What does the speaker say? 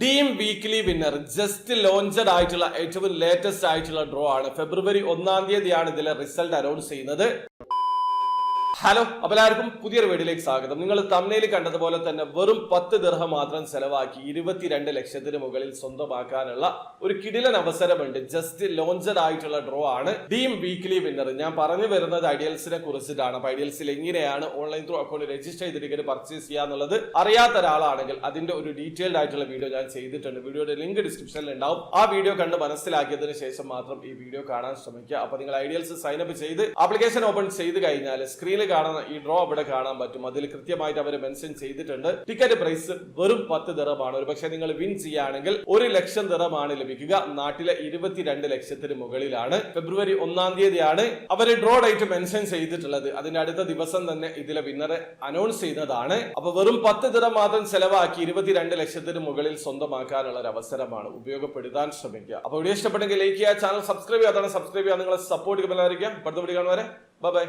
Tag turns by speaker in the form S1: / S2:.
S1: Deem weekly winner just launched ആയിട്ടുള്ള ഏറ്റവും latest ആയിട്ടുള്ള ഡ്രോ ആണ്. ഫെബ്രുവരി 1-ാം തീയതിയാണ് ഇതിലെ റിസൾട്ട് അനൗൺസ് ചെയ്യുന്നത്. ഹലോ, അപ്പോൾ എല്ലാവർക്കും പുതിയൊരു വീഡിയോയിലേക്ക് സ്വാഗതം. നിങ്ങൾ തംബ്നെയിൽ കണ്ടതുപോലെ തന്നെ വെറും 10 ദിർഹം മാത്രം ചെലവാക്കി 22 ലക്ഷത്തിന് മുകളിൽ സ്വന്തമാക്കാനുള്ള ഒരു കിടിലൻ അവസരമുണ്ട്. ജസ്റ്റ് ലോഞ്ചഡ് ആയിട്ടുള്ള ഡ്രോ ആണ് ഡീം വീക്ക്ലി വിന്നർ. ഞാൻ പറഞ്ഞു വരുന്നത് ഐഡിയൽസിനെ കുറിച്ചിട്ടാണ്. അപ്പൊ ഐഡിയൽസിൽ എങ്ങനെയാണ് ഓൺലൈൻ ത്രൂ അക്കൗണ്ട് രജിസ്റ്റർ ചെയ്തിരിക്കുന്നത് പർച്ചേസ് ചെയ്യാന്നുള്ളത് അറിയാത്ത ഒരാളാണെങ്കിൽ അതിന്റെ ഒരു ഡീറ്റെയിൽഡ് ആയിട്ടുള്ള വീഡിയോ ഞാൻ ചെയ്തിട്ടുണ്ട്. വീഡിയോയുടെ ലിങ്ക് ഡിസ്ക്രിപ്ഷനിൽ ഉണ്ടാവും. ആ വീഡിയോ കണ്ട് മനസ്സിലാക്കിയതിനു ശേഷം മാത്രം ഈ വീഡിയോ കാണാൻ ശ്രമിക്കുക. അപ്പൊ നിങ്ങൾ ഐഡിയൽസ് സൈൻ അപ്പ് ചെയ്ത് ആപ്ലിക്കേഷൻ ഓപ്പൺ ചെയ്ത് കഴിഞ്ഞാൽ സ്ക്രീനിൽ കാണുന്ന ഈ ഡ്രോ അവിടെ കാണാൻ പറ്റും. അതിൽ കൃത്യമായിട്ട് അവർ മെൻഷൻ ചെയ്തിട്ടുണ്ട്. ടിക്കറ്റ് പ്രൈസ് വെറും 10 ദിർഹമാണ്. ഒരു പക്ഷേ നിങ്ങൾ വിൻ ചെയ്യുകയാണെങ്കിൽ 1 ലക്ഷം ദിർഹമാണ് ലഭിക്കുക. നാട്ടിലെ 22 ലക്ഷത്തിന് മുകളിലാണ്. ഫെബ്രുവരി 1-ാം തീയതിയാണ് അവർ ഡ്രോ ഡേറ്റ് മെൻഷൻ ചെയ്തിട്ടുള്ളത്. അതിന്റെ അടുത്ത ദിവസം തന്നെ ഇതിലെ വിന്നറെ അനൗൺസ് ചെയ്യുന്നതാണ്. അപ്പൊ വെറും 10 ദിർഹം മാത്രം ചെലവാക്കി 22 ലക്ഷത്തിന് മുകളിൽ സ്വന്തമാക്കാനുള്ള ഒരു അവസരമാണ്. ഉപയോഗപ്പെടുത്താൻ ശ്രമിക്കുക. അപ്പൊ വീഡിയോ ഇഷ്ടപ്പെട്ടെങ്കിൽ ലൈക്ക് ചെയ്യുക, ചാനൽ സബ്സ്ക്രൈബ് ചെയ്യാതാണ് സബ്സ്ക്രൈബ് ചെയ്യുക. നിങ്ങളെ സപ്പോർട്ട് ചെയ്യുക. അടുത്ത വീഡിയോ കാണുവരെ ബൈ ബൈ.